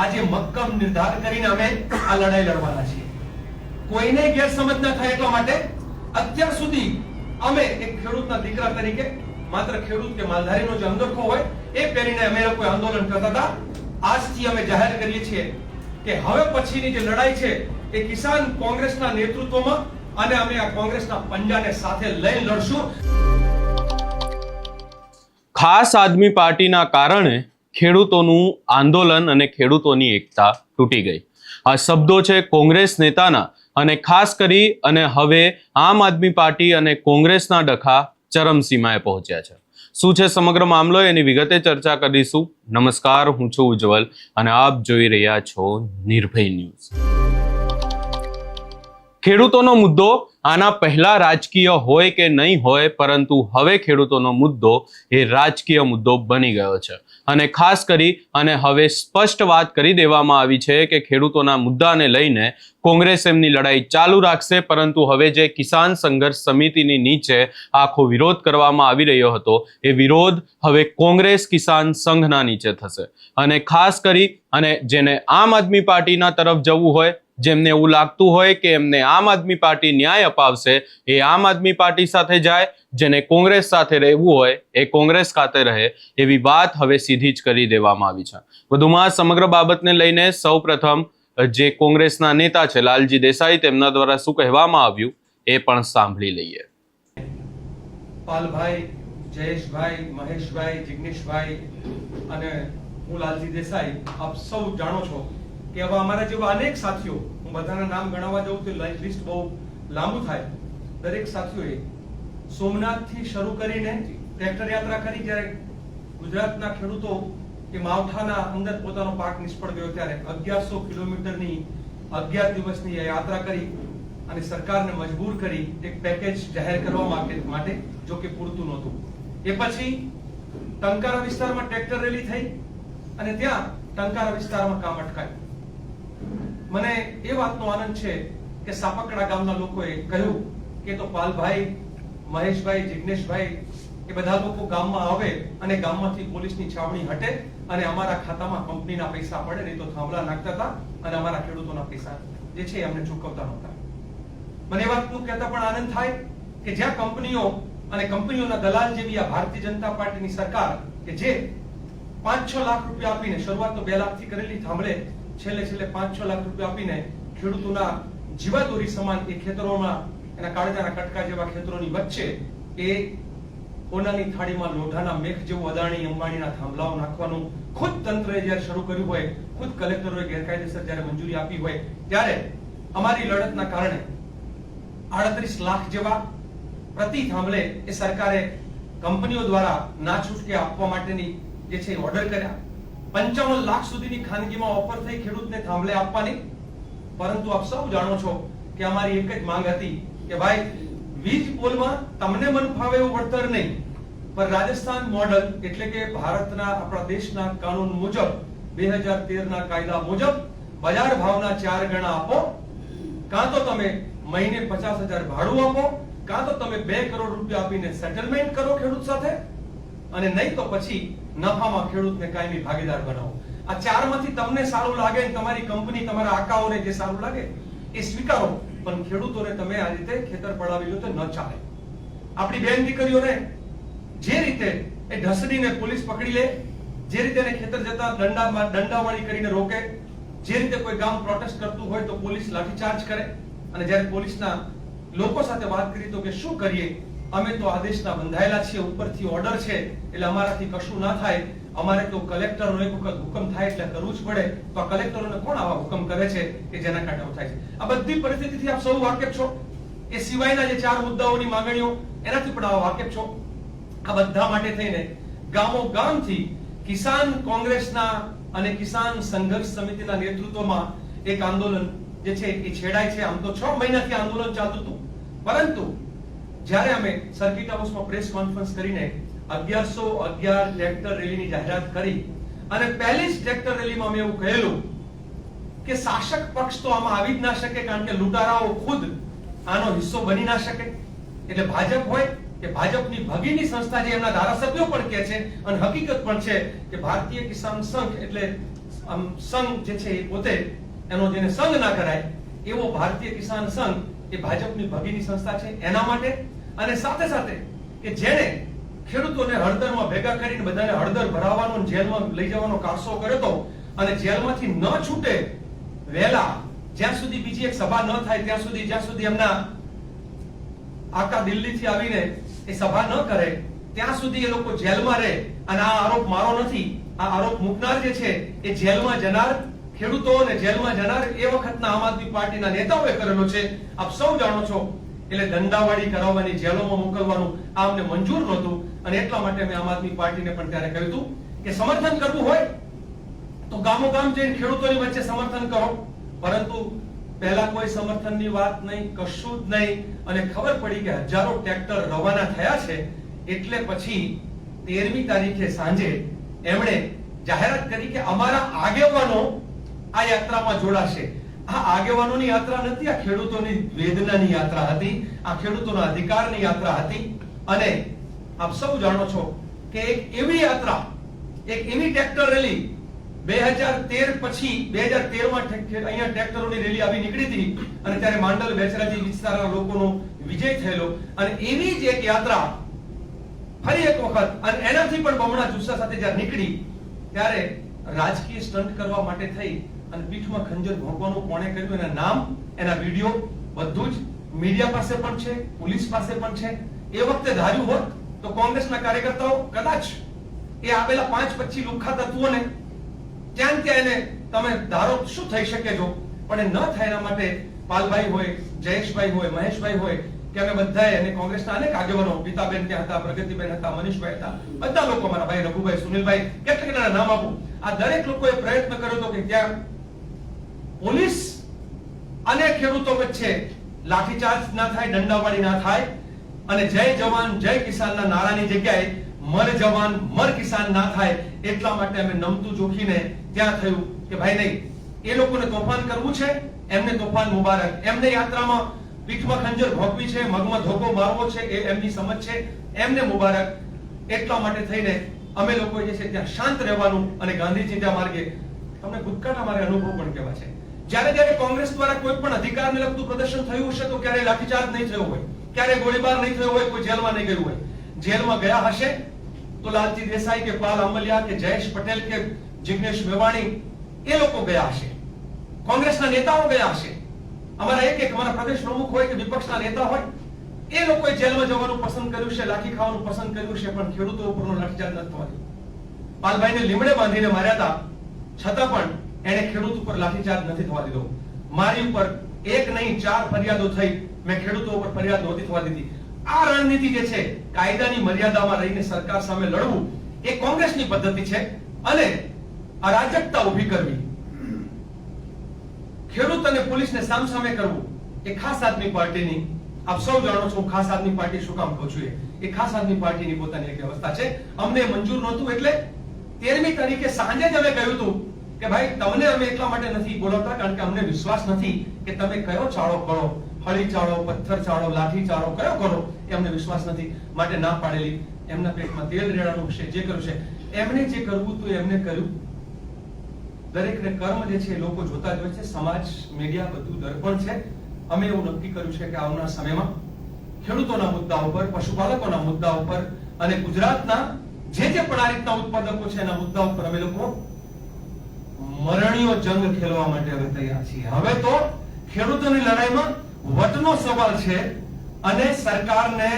આજે મક્કમ નિર્ધાર કરીને અમે આ લડાઈ લડવાના છીએ. કોઈને ગેરસમજ ન થાય એટલા માટે અત્યાર સુધી અમે એક ખેડૂતના દીકરા તરીકે માત્ર ખેડૂત કે માલધારીનો જે અંગરખો હોય એ પહેરીને અમે લોકો આંદોલન કરતા હતા. આજથી અમે જાહેર કરીએ છીએ કે હવે પછીની જે લડાઈ છે એ કિસાન કોંગ્રેસના નેતૃત્વમાં અને અમે આ કોંગ્રેસના પંજાને સાથે લઈ લડશું. ખાસ આદમી પાર્ટીના કારણે ખેડૂતોનું આંદોલન અને ખેડૂતોની એકતા તૂટી ગઈ. આ શબ્દો છે કોંગ્રેસ નેતાના અને ખાસ કરી અને હવે આમ આદમી પાર્ટી અને કોંગ્રેસના ડખા ચરમસીમાએ પહોંચ્યા છે. શું છે સમગ્ર મામલો એની વિગતે ચર્ચા કરીશું. નમસ્કાર, હું છું ઉજ્જવલ અને આપ જોઈ રહ્યા છો નિર્ભય ન્યૂઝ. ખેડૂતોનો મુદ્દો આના પહેલા રાજકીય હોય કે નહીં હોય, પરંતુ હવે ખેડૂતોનો મુદ્દો એ રાજકીય મુદ્દો બની ગયો છે અને ખાસ કરી અને હવે સ્પષ્ટ વાત કરી દેવામાં આવી છે કે ખેડૂતોના મુદ્દાને લઈને કોંગ્રેસ એમની લડાઈ ચાલુ રાખશે, પરંતુ હવે જે કિસાન સંઘર્ષ સમિતિની નીચે આખો વિરોધ કરવામાં આવી રહ્યો હતો એ વિરોધ હવે કોંગ્રેસ કિસાન સંઘના નીચે થશે. અને ખાસ કરી અને જેને આમ આદમી પાર્ટીના તરફ જવું હોય, જેમને એવું લાગતું હોય કે એમને આમ આદમી પાર્ટી ન્યાય અપાવશે, એ આમ આદમી પાર્ટી સાથે જાય. જેને કોંગ્રેસ સાથે રહેવું હોય એ કોંગ્રેસ ખાતે રહે, એવી વાત હવે સીધી જ કરી દેવામાં આવી છે. વધુમાં સમગ્ર બાબતને લઈને સૌપ્રથમ જે કોંગ્રેસના નેતા છે લાલજી દેસાઈ, તેમના દ્વારા શું કહેવામાં આવ્યું એ પણ સાંભળી લઈએ. પાલભાઈ, જયેશભાઈ, મહેશભાઈ, જિગ્નેશભાઈ અને હું લાલજી દેસાઈ, આપ સૌ જાણો છો કે હવે અમારા જેવા અનેક સાથીઓ, હું બધાના નામ ગણાવવા જાઉં તો લિસ્ટ બહુ લાંબુ થાય. દરેક સાથીઓએ સોમનાથથી શરૂ કરીને ટ્રેક્ટર યાત્રા કરી. જ્યારે ગુજરાતના ખેડૂતો કે માવઠાના અંદર પોતાનો પાક નિષ્ફળ ગયો ત્યારે 1100 કિલોમીટરની 11 દિવસની યાત્રા કરી અને સરકારને મજબૂર કરી એક પેકેજ જાહેર કરવા માટે, જો કે પૂરતું નહોતું. એ પછી ટંકારા વિસ્તારમાં ટ્રેક્ટર રેલી થઈ અને ત્યાં ટંકારા વિસ્તારમાં કામ અટકાયું. મને એ વાતનો આનંદ છે કે સાપકડા ગામના લોકોએ કહ્યું કે તો પાલભાઈ, મહેશભાઈ, જિગ્નેશભાઈ એ બધા લોકો ગામમાં આવે અને ગામમાંથી પોલીસની છાવણી હટે અને અમારા ખાતામાં કંપનીના પૈસા પડે, નહીં તો થાંભલા નાખતા હતા અને અમારા ખેડૂતોના પૈસા જે છે અમને ચૂકવતા નહોતા. મને એ વાતનું કહેતા પણ આનંદ થાય કે જ્યાં કંપનીઓ અને કંપનીઓના દલાલ જેવી આ ભારતીય જનતા પાર્ટીની સરકાર કે જે 5-6 લાખ રૂપિયા આપીને, શરૂઆત તો 2 લાખથી કરેલી, થાંભલે છેલ્લે 5-6 લાખ રૂપિયા આપીને ખેડૂતોના જીવાદોરી સમાન એ ખેતરોમાં એના કાળજાના કટકા જેવા ખેતરોની વચ્ચે એ કોનાની થાળીમાં લોઢાના મેઘ જેવું અદાણી અંબાણીના થાંભલાઓ નાખવાનું ખુદ તંત્રએ જ્યારે શરૂ કર્યું હોય, ખુદ કલેક્ટરોએ ગેરકાયદેસર જ્યારે મંજૂરી આપી હોય, ત્યારે અમારી લડતના કારણે 38 લાખ જેવા પ્રતિ થાંભલે એ સરકારે કંપનીઓ દ્વારા ના છૂટકે આપવા માટેની જે છે ઓર્ડર કર્યા. 55 લાખ સુધીની ખાનગીમાં ઓફર થઈ ખેડૂતને થાંભલે આપવાની. પરંતુ આપ સૌ જાણો છો કે અમારી એક જ માંગ હતી કે ભાઈ, વીજ પોલમાં તમને મન ફાવે એવું વળતર નહીં, પણ રાજસ્થાન મોડલ એટલે કે ભારતના, આપણા દેશના કાનૂન મુજબ 2013 ના કાયદા મુજબ બજાર ભાવના 4 ગણા આપો, કાં તો તમે મહિને 50,000 ભાડું આપો, કાં તો તમે 2 કરોડ રૂપિયા આપીને સેટલમેન્ટ કરો ખેડૂત સાથે, અને નહીં તો પછી નફામાં ખેડૂતને કાયમી ભાગીદાર બનાવો. આ 4 માંથી તમને સારું લાગે, તમારી કંપની, તમારા આકાઓને જે સારું લાગે એ સ્વીકારો, પણ ખેડૂતોને તમે આ રીતે ખેતર પડાવી લો તો ન ચાલે. આપણી બેન દીકરીઓને જે રીતે એ ઢસડીને પોલીસ પકડી લે, જે રીતે એને ખેતર જતા દંડાવાળી કરીને રોકે, જે રીતે કોઈ ગામ પ્રોટેસ્ટ કરતું હોય તો પોલીસ લાઠીચાર્જ કરે, અને જ્યારે પોલીસના લોકો સાથે વાત કરી તો કે શું કરીએ, અમે તો આદેશના બંધાયેલા છીએ, ઉપરથી ઓર્ડર છે એટલે અમારાથી કશું ના થાય, અમારે તો કલેક્ટરનો એક વખત હુકમ થાય એટલે કરવું જ પડે. તો આ કલેક્ટરોને કોણ આવા હુકમ કરે છે કે જેના કારણે આવું થાય છે? આ બધી પરિસ્થિતિથી આપ સૌ વાકેફ છો. એ સિવાયના જે 4 મુદ્દાઓની માંગણીઓ, એનાથી પણ આપ વાકેફ છો. આ બધા માટે થઈને ગામો ગામથી કિસાન કોંગ્રેસના અને કિસાન સંઘર્ષ સમિતિના નેતૃત્વમાં એક આંદોલન જે છે એ છેડાય છે. આમ તો 6 મહિનાથી આંદોલન ચાલતું હતું, પરંતુ જ્યારે અમે સર્કિટ હાઉસમાં પ્રેસ કોન્ફરન્સ કરીને 1111 ટ્રેક્ટર રેલીની જાહેરાત કરી અને પહેલી જ ટ્રેક્ટર રેલીમાં અમે એવું કહેલું કે શાસક પક્ષ તો આમાં આવી જ ના શકે, કારણ કે લૂંટારાઓ ખુદ આનો હિસ્સો બની ના શકે. એટલે ભાજપ હોય કે ભાજપની ભગીની સંસ્થા જે એમના ધારાસભ્યો પણ કહે છે અને હકીકત પણ છે કે ભારતીય કિસાન સંઘ એટલે સંઘ જે છે એ પોતે એનો જેને સંઘ ના કરાય એવો ભારતીય કિસાન સંઘ એ ભાજપની ભગીની સંસ્થા છે એના માટે, અને સાથે સાથે કે જેને ખેડૂતોને હળદરમાં ભેગા કરીને બધાને હળદર ભરાવવાનો અને જેલમાં લઈ જવાનો કારસો કર્યો હતો, અને જેલમાંથી ન છૂટે વહેલા જ્યાં સુધી બીજી એક સભા ન થાય ત્યાં સુધી, જ્યાં સુધી એમના આખા દિલ્હીથી આવીને એ સભા ન કરે ત્યાં સુધી એ લોકો જેલમાં રહે. અને આ આરોપ મારો નથી, આ આરોપ મૂકનાર જે છે એ જેલમાં જનાર ખેડૂતો અને જેલમાં જનાર એ વખતના આમ આદમી પાર્ટીના નેતાઓએ કરેલો છે. આપ સૌ જાણો છો. એટલે દંડાવાળી કરાવવાની, જેલોમાં મોકલવાનું આ અમને મંજૂર નહોતું, અને એટલા માટે મેં આમ આદમી પાર્ટીને પણ ત્યારે કહ્યું હતું કે સમર્થન કરવું હોય તો ગામો ગામ જઈને ખેડૂતોની વચ્ચે સમર્થન કરો, પરંતુ પહેલા કોઈ સમર્થનની વાત નહીં, કશું જ નહીં. અને ખબર પડી કે હજારો ટ્રેક્ટર રવાના થયા છે એટલે પછી 13મી તારીખે સાંજે એમણે જાહેરાત કરી કે અમારા આગેવાનો આ યાત્રામાં જોડાશે. આ આગેવાનોની યાત્રા નથી, આ ખેડૂતોની વેદનાની યાત્રા હતી, આ ખેડૂતોના અધિકારની યાત્રા હતી. અને આપ સૌ જાણો છો કે એક એવી યાત્રા, એક એવી ટ્રેક્ટર રેલી 2013 પછી 2013માં અહીંયા ટ્રેક્ટરોની રેલી આવી નીકળી હતી, અને ત્યારે માંડલ બેચરાજી વિસ્તારના લોકોનો વિજય થયેલો. અને એવી જ એક યાત્રા ફરી એક વખત, અને એનાથી પણ બમણા જુસ્સા સાથે જ્યારે નીકળી ત્યારે રાજકીય સ્ટન્ટ કરવા માટે થઈ અને પીઠમાં ખંજર ભોંકવાનું કોણે કર્યું, એના નામ, એના વિડીયો બધું જ મીડિયા પાસે પણ છે, પોલીસ પાસે પણ છે. એ વખતે ધાર્યું હોત તો કોંગ્રેસના કાર્યકર્તાઓ કદાચ એ આવેલા 5-25 લુખ્ખા તત્વોને ત્યાં ત્યાં એને તમે ધારો શું થઈ શકે જો, પણ એ ન થાય એના માટે પાલભાઈ હોય, જયેશભાઈ હોય, મહેશભાઈ હોય કે અમે બધાએ, અને કોંગ્રેસના અનેક આગેવાનો, ગીતાબેન ત્યાં હતા, પ્રગતિબેન હતા, મનીષભાઈ હતા, બધા લોકો, મારા ભાઈ રઘુભાઈ, સુનિલભાઈ, કેટલા નામ આપું, આ દરેક લોકોએ પ્રયત્ન કર્યો હતો કે ત્યાં પોલીસ અને ખેડૂતો વચ્ચે લાઠીચાર્જ ના થાય, દંડાવાળી ના થાય, અને જય જવાન જય કિસાનના નારાની જગ્યાએ મર જવાન મર કિસાન ના થાય. એટલા માટે અમે નમતું જોખીને ત્યાં થયું કે ભાઈ નહીં, એ લોકોને તોફાન કરવું છે, એમને તોફાન મુબારક, એમને યાત્રામાં પીઠમાં ખંજર ભોગવી છે, મગમાં ધોકો મારવો છે, એ એમની સમજ છે, એમને મુબારક. એટલા માટે થઈને અમે લોકો જે છે ત્યાં શાંત રહેવાનું, અને ગાંધીજીના માર્ગે તમને ભૂતકાળના મારે અનુભવ પણ કહેવા છે. જ્યારે કોંગ્રેસ દ્વારા કોઈ પણ અધિકારને લગતું પ્રદર્શન થયું હશે તો ક્યારે લાઠીચાર્જ નહીં થયો હોય, ક્યારે ગોળીબાર નહીં થયો હોય, કોઈ જેલમાં નહીં ગયું હોય. જેલમાં ગયા હશે તો લાલજી દેસાઈ કે પાલ આંબલિયા કે જયેશ પટેલ કે જિગ્નેશ મેવાણી એ લોકો ગયા હશે, કોંગ્રેસના નેતાઓ ગયા હશે, અમારા એક અમારા પ્રદેશ પ્રમુખ હોય કે વિપક્ષના નેતા હોય, એ લોકોએ જેલમાં જવાનું પસંદ કર્યું છે, લાઠી ખાવાનું પસંદ કર્યું છે, પણ ખેડૂતો ઉપરનો લાઠીચાર્જ નથી થવા દીધો. પાલભાઈને લીમડે બાંધીને માર્યા હતા, છતાં પણ એને ખેડૂત ઉપર લાઠીચાર્જ નથી થવા દીધો. મારી ઉપર એક નહીં 4 ફરિયાદો થઈ, મેં ખેડૂતો ઉપર ફરિયાદ નહોતી થવા દીધી. આ રણનીતિ જે છે, કાયદાની મર્યાદામાં રહીને સરકાર સામે લડવું, એ કોંગ્રેસની પદ્ધતિ છે. અને અરાજકતા ઊભી કરવી, ખેડૂત અને પોલીસને સામસામે કરવું, એ ખાસ આદમી પાર્ટીની, આપ સૌ જાણો છો ખાસ આદમી પાર્ટી શું કામ કહું છું, એ ખાસ આદમી પાર્ટીની પોતાની એક વ્યવસ્થા છે. અમને મંજૂર નહોતું એટલે 13મી તારીખે સાંજે જ અમે કહ્યું હતું કે ભાઈ તમને અમે એટલા માટે નથી બોલાવતા કારણ કે અમને વિશ્વાસ નથી કે તમે કયો ચાળો કરો, હળી ચાળો, પથ્થર ચાળો, લાઠી ચાળો કયો કરો, એ અમને વિશ્વાસ નથી, માટે ના પાડેલી. એમના પેટમાં તેલ રેડાનું છે, જે કર્યું છે એમને જે કરવું હતું એમને કર્યું. દરેકને કર્મ જે છે લોકો જોતા જ હોય છે, સમાજ, મીડિયા બધું દર્પણ છે. અમે એવું નક્કી કર્યું છે કે આવનાર સમયમાં ખેડૂતોના મુદ્દા ઉપર, પશુપાલકોના મુદ્દા ઉપર અને ગુજરાતના જે પણ આ રીતના ઉત્પાદકો છે એના મુદ્દા ઉપર અમે લોકો મરણીયો જંગ ખેલવા માટે હવે તૈયાર છીએ. હવે તો ખેડૂતોની લડાઈમાં વટનો સવાલ છે, અને સરકારને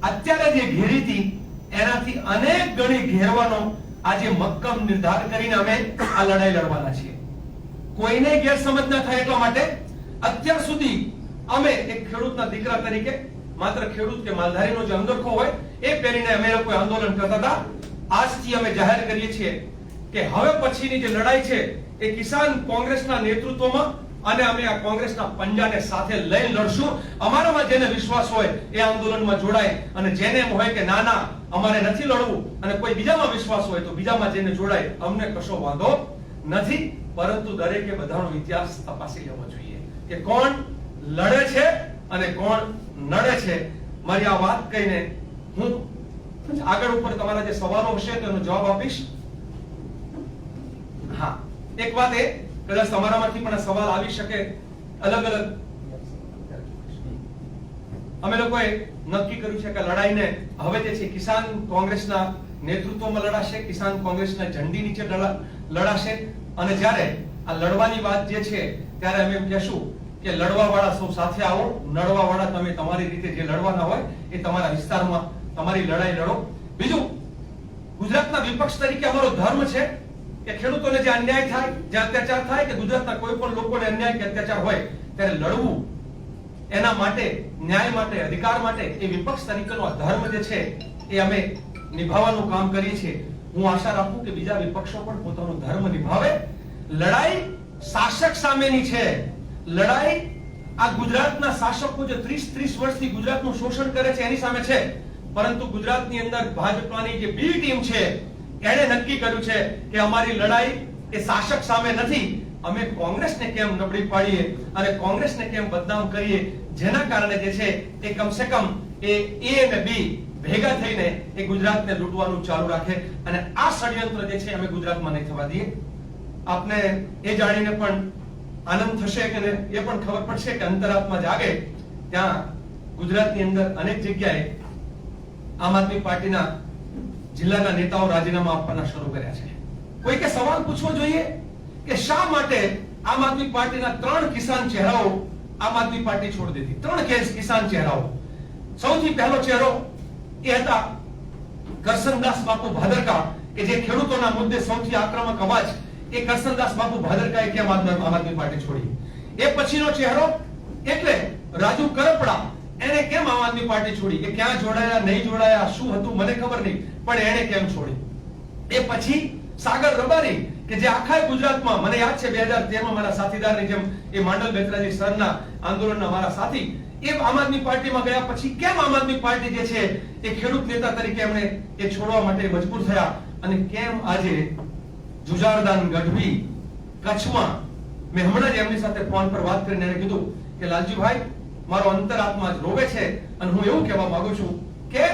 અત્યારે જે ઘેરી હતી એનાથી અનેક ગણી ઘેરવાનો આજે મક્કમ નિર્ધાર કરીને અમે આ લડાઈ લડવાના છીએ. કોઈને ગેરસમજ ન થાય એટલા માટે અત્યાર સુધી અમે એક ખેડૂતના દીકરા તરીકે માત્ર ખેડૂત કે માલધારીનો જે અંગરખો હોય એ પહેરીને અમે લોકો આંદોલન કરતા હતા. આજથી અમે જાહેર કરીએ છીએ કે હવે પછીની જે લડાઈ છે એ કિસાન કોંગ્રેસના નેતૃત્વમાં, અને અમે આ કોંગ્રેસના પંજાને સાથે લઈને લડશું. અમારામાં જેને વિશ્વાસ હોય એ આંદોલનમાં જોડાય, અને જેને એમ હોય કે ના ના અમારે નથી લડવું અને કોઈ બીજામાં વિશ્વાસ હોય તો બીજામાં જેને જોડાય, અમને કશો વાંધો નથી. પરંતુ દરેકે બધાનો ઇતિહાસ તપાસી લેવો જોઈએ કે કોણ લડે છે અને કોણ નડે છે. મારી આ વાત કહીને હું આગળ ઉપર તમારા જે સવાલો હશે તેનો જવાબ આપીશ. હા, એક વાત એ કદાચ તમારામાંથી પણ આ સવાલ આવી શકે અલગ અલગ અમે લોકોએ નક્કી કર્યું છે કે લડાઈને હવે જે છે કિસાન કોંગ્રેસના નેતૃત્વમાં લડાશે, કિસાન કોંગ્રેસના ઝંડી નીચે લડાશે અને જ્યારે આ લડવાની વાત જે છે ત્યારે અમે એમ કહેશું કે લડવાવાળા સૌ સાથે આવો, લડવાવાળા તમે તમારી રીતે જે લડવાના હોય એ તમારા વિસ્તારમાં તમારી લડાઈ લડો. બીજું, ગુજરાતના વિપક્ષ તરીકે અમારો ધર્મ છે કે ખેડૂતોને જે અન્યાય થાય, જે અત્યાચાર થાય કે ગુજરાતના કોઈ પણ લોકોને અન્યાય કે અત્યાચાર હોય ત્યારે લડવું, એના માટે ન્યાય માટે, અધિકાર માટે એ વિપક્ષ તરીકેનો આ ધર્મ જે છે એ અમે નિભાવવાનું કામ કરીએ છીએ. હું આશા રાખું કે બીજા વિપક્ષો પણ પોતાનો ધર્મ નિભાવે. લડાઈ શાસક સામેની છે. લડાઈ આ ગુજરાતના શાસકો જે 30 વર્ષથી ગુજરાતનું શોષણ કરે છે એની સામે છે. પરંતુ ગુજરાતની અંદર ભાજપાની જે બી ટીમ છે એણે નક્કી કર્યું છે કે અમારી લડાઈ એ શાસક સામે નથી, અમે કોંગ્રેસને કેમ નબળી પાડીએ અને કોંગ્રેસને કેમ બદનામ કરીએ, જેના કારણે જે છે એ કમસે કમ એ અને બી ભેગા થઈને એ ગુજરાતને લૂંટવાનું ચાલુ રાખે અને આ ષડયંત્ર જે છે અમે ગુજરાતમાં નહીં થવા દઈએ. આપને એ જાણીને પણ આનંદ થશે કે એ પણ ખબર પડશે કે અંતરાત્મા જાગે ત્યાં ગુજરાતની અંદર અનેક જગ્યાએ આમ આદમી પાર્ટીના જિલ્લાના નેતાઓ રાજીનામા આપવાના શરૂ કર્યા છે. કોઈકે સવાલ પૂછવો જોઈએ કે શા માટે આમ આદમી પાર્ટીના 3 કિસાન ચહેરાઓ આમ આદમી પાર્ટી છોડી દીધી. 3 કિસાન ચહેરાઓ. સૌથી પહેલો ચહેરો એ હતા કરસનદાસ બાપુ ભાદરકા કે જે ખેડૂતોના મુદ્દે સૌથી આક્રમક અવાજ. એ કરસનદાસ બાપુ ભાદરકાએ કેમ આમ આદમી પાર્ટી છોડી. એ પછીનો ચહેરો એટલે રાજુ કરપડા, એને કેમ આમ આદમી પાર્ટી છોડી. એ ક્યાં જોડાયા, નહીં જોડાયા, શું હતું મને ખબર નહીં, પણ એને કેમ છોડી. એ પછી સાગર રબારી કે જે આખા ગુજરાતમાં, મને યાદ છે 2013 માં મારા સાથીદારની જેમ એ માંડલ બેચરાજી સરના આંદોલનના મારા સાથી એ આમ આદમી પાર્ટીમાં ગયા પછી કેમ આમ આદમી પાર્ટી જે છે એ ખેડૂત નેતા તરીકે એમણે એ છોડવા માટે મજબૂર થયા અને કેમ આજે જુજારદાન ગઢવી કચ્છમાં, મેં હમણાં જ એમની સાથે ફોન પર વાત કરીને એને કીધું કે લાલજીભાઈ મારો અંતરાત્મા જ રોવે છે અને હું એવું કહેવા માંગુ છું કે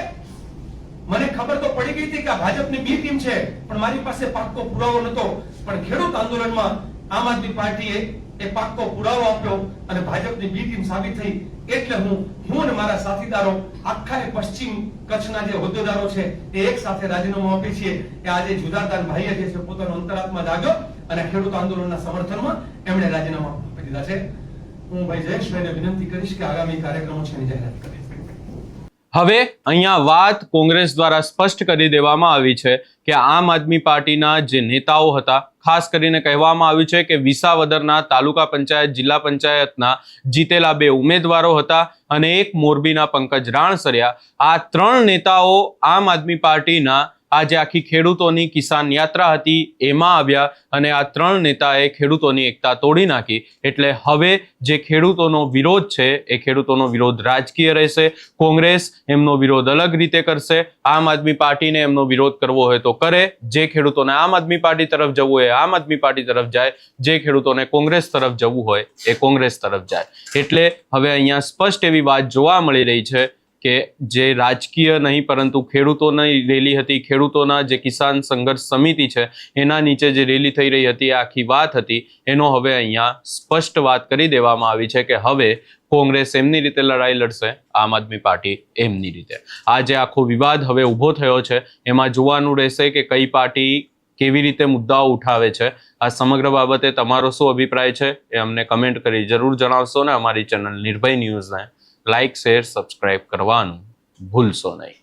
મને ખબર તો પડી ગઈ હતી કે આ ભાજપની બી ટીમ છે, પણ મારી પાસે પાક્કો પુરાવો નતો. પણ ખેડૂત આંદોલનમાં આમ આદમી પાર્ટીએ એ પાક્કો પુરાવો આપ્યો અને ભાજપની બી ટીમ સાબિત થઈ. એટલે હું અને મારા સાથીદારો આખા પશ્ચિમ કચ્છના જે હોદ્દેદારો છે એ એક સાથે રાજીનામું આપીએ છીએ કે આજે જુદારદાન ભાઈએ જે છે પોતાનો અંતરાત્મા જાગ્યો અને ખેડૂત આંદોલનના સમર્થનમાં એમણે રાજીનામા આપી દીધા છે. હું ભાઈ જયેશભાઈને વિનંતી કરીશ કે આગામી કાર્યક્રમો છે એની જાહેરાત કરે. હવે અહીંયા વાત કોંગ્રેસ દ્વારા સ્પષ્ટ કરી દેવામાં આવી છે કે આમ આદમી પાર્ટીના જે નેતાઓ હતા, ખાસ કરીને કહેવામાં આવ્યું છે કે વિસાવદરના તાલુકા પંચાયત, જિલ્લા પંચાયતના જીતેલા 2 ઉમેદવારો હતા અને એક મોરબીના પંકજ રાણસરિયા. આ 3 નેતાઓ આમ આદમી પાર્ટીના આજે આખી ખેડૂતોની કિસાન યાત્રા હતી એમાં આવ્યા અને આ 3 નેતાએ ખેડૂતોની એકતા તોડી નાખી. એટલે હવે જે ખેડૂતોનો વિરોધ છે એ ખેડૂતોનો વિરોધ રાજકીય રહેશે. કોંગ્રેસ એમનો વિરોધ અલગ રીતે કરશે, આમ આદમી પાર્ટીને એમનો વિરોધ કરવો હોય તો કરે. જે ખેડૂતોને આમ આદમી પાર્ટી તરફ જવું હોય આમ આદમી પાર્ટી તરફ જાય, જે ખેડૂતોને કોંગ્રેસ તરફ જવું હોય એ કોંગ્રેસ તરફ જાય. એટલે હવે અહીંયા સ્પષ્ટ એવી વાત જોવા મળી રહી છે કે જે રાજકીય નહીં પરંતુ ખેડૂતોની રેલી હતી, ખેડૂતોના જે કિસાન સંઘર્ષ સમિતિ છે એના નીચે જે રેલી થઈ રહી હતી, આખી વાત હતી, એનો હવે અહીંયા સ્પષ્ટ વાત કરી દેવામાં આવી છે કે હવે કોંગ્રેસ એમની રીતે લડાઈ લડશે, આમ આદમી પાર્ટી એમની રીતે. આ જે આખો વિવાદ હવે ઊભો થયો છે એમાં જોવાનું રહેશે કે કઈ પાર્ટી કેવી રીતે મુદ્દાઓ ઉઠાવે છે. આ સમગ્ર બાબતે તમારો શું અભિપ્રાય છે એ અમને કમેન્ટ કરી જરૂર જણાવશો ને અમારી ચેનલ નિર્ભય ન્યૂઝને લાઇક, શેર, સબસ્ક્રાઇબ કરવાનું ભૂલશો નહીં.